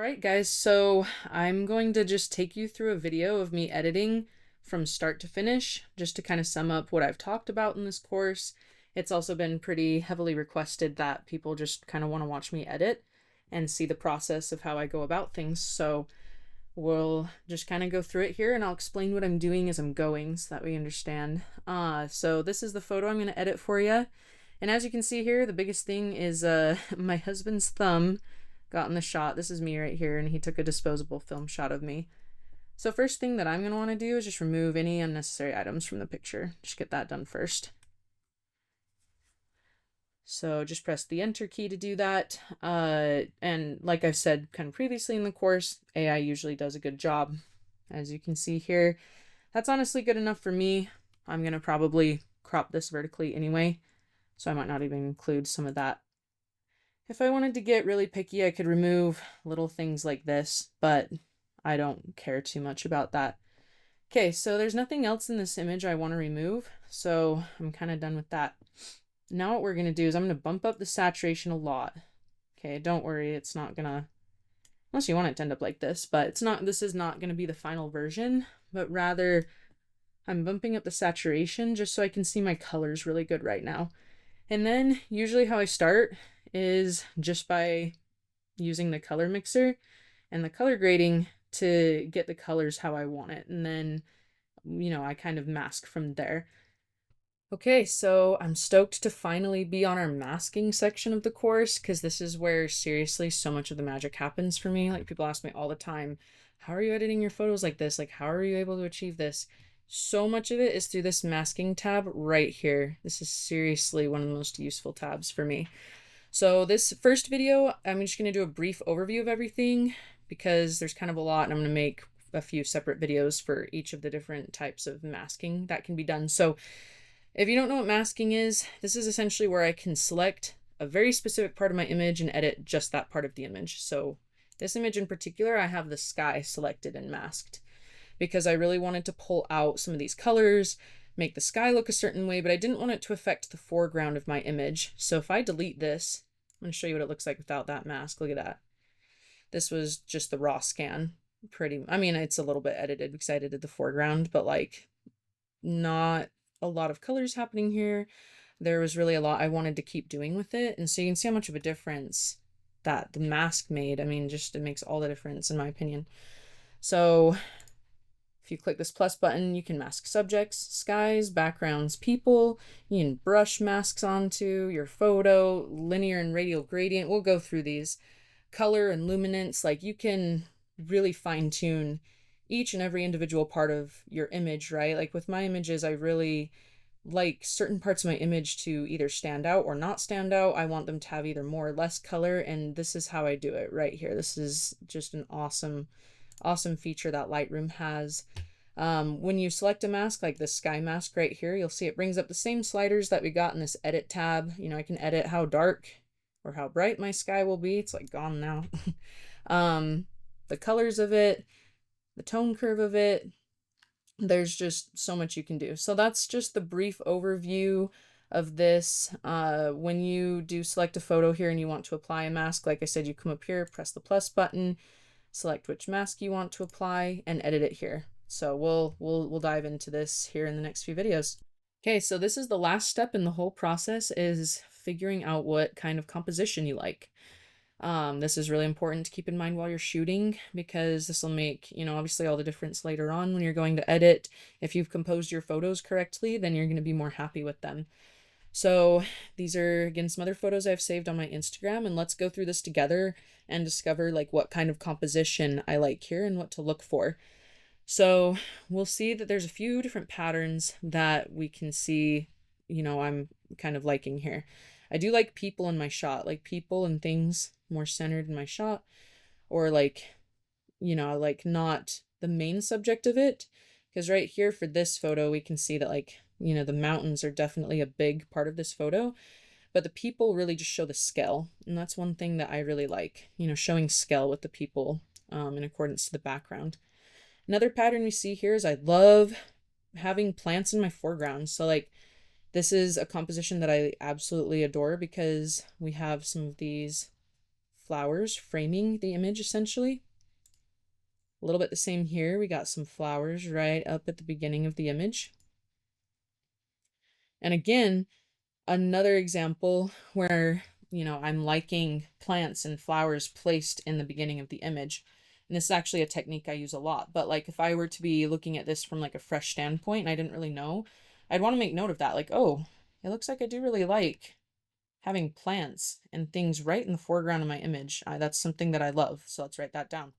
Alright guys, so I'm going to just take you through a video of me editing from start to finish, just to kind of sum up what I've talked about in this course. It's also been pretty heavily requested that people just kind of want to watch me edit and see the process of how I go about things. So we'll just kind of go through it here and I'll explain what I'm doing as I'm going so that we understand. So this is the photo I'm going to edit for you. And as you can see here, the biggest thing is my husband's thumb got in the shot. This is me right here, and he took a disposable film shot of me. So first thing that I'm going to want to do is just remove any unnecessary items from the picture. Just get that done first. So just press the enter key to do that. And like I've said kind of previously in the course, AI usually does a good job. As you can see here, that's honestly good enough for me. I'm going to probably crop this vertically anyway, so I might not even include some of that. If I wanted to get really picky, I could remove little things like this, but I don't care too much about that. Okay, so there's nothing else in this image I want to remove, so I'm kind of done with that. Now what we're going to do is I'm going to bump up the saturation a lot. Okay, don't worry, it's not going to, unless you want it to end up like this, but it's not, this is not going to be the final version, but rather I'm bumping up the saturation just so I can see my colors really good right now. And then usually how I start is just by using the color mixer and the color grading to get the colors how I want it. And then, I kind of mask from there. Okay, so I'm stoked to finally be on our masking section of the course, because this is where seriously so much of the magic happens for me. Like, people ask me all the time, how are you editing your photos like this? Like, how are you able to achieve this? So much of it is through this masking tab right here. This is seriously one of the most useful tabs for me. So this first video, I'm just going to do a brief overview of everything because there's kind of a lot, and I'm going to make a few separate videos for each of the different types of masking that can be done. So if you don't know what masking is, this is essentially where I can select a very specific part of my image and edit just that part of the image. So this image in particular, I have the sky selected and masked because I really wanted to pull out some of these colors, make the sky look a certain way, but I didn't want it to affect the foreground of my image. So if I delete this, I'm going to show you what it looks like without that mask. Look at that. This was just the raw scan. It's a little bit edited because I edited the foreground, but like not a lot of colors happening here. There was really a lot I wanted to keep doing with it. And so you can see how much of a difference that the mask made. It makes all the difference in my opinion. So if you click this plus button, you can mask subjects, skies, backgrounds, people. You can brush masks onto your photo, linear and radial gradient. We'll go through these. Color and luminance, like you can really fine tune each and every individual part of your image, right? Like with my images, I really like certain parts of my image to either stand out or not stand out. I want them to have either more or less color, and this is how I do it right here. This is just an awesome feature that Lightroom has. When you select a mask like this sky mask right here, you'll see it brings up the same sliders that we got in this edit tab. I can edit how dark or how bright my sky will be. It's like gone now. The colors of it, the tone curve of it, there's just so much you can do. So that's just the brief overview of this. When you do select a photo here and you want to apply a mask, like I said, you come up here, press the plus button, select which mask you want to apply, and edit it here. So we'll dive into this here in the next few videos. Okay, so this is the last step in the whole process, is figuring out what kind of composition you like. This is really important to keep in mind while you're shooting, because this will make, obviously all the difference later on when you're going to edit. If you've composed your photos correctly, then you're going to be more happy with them. So these are, again, some other photos I've saved on my Instagram, and let's go through this together and discover like what kind of composition I like here and what to look for. So we'll see that there's a few different patterns that we can see, I'm kind of liking here. I do like people in my shot, like people and things more centered in my shot, or like, like not the main subject of it. Because right here for this photo, we can see that like, the mountains are definitely a big part of this photo, but the people really just show the scale. And that's one thing that I really like, showing scale with the people in accordance to the background. Another pattern we see here is I love having plants in my foreground. So like this is a composition that I absolutely adore because we have some of these flowers framing the image essentially. A little bit the same here. We got some flowers right up at the beginning of the image. And again, another example where, you know, I'm liking plants and flowers placed in the beginning of the image. And this is actually a technique I use a lot. But like if I were to be looking at this from like a fresh standpoint and I didn't really know, I'd want to make note of that. Like, oh, it looks like I do really like having plants and things right in the foreground of my image. That's something that I love. So let's write that down.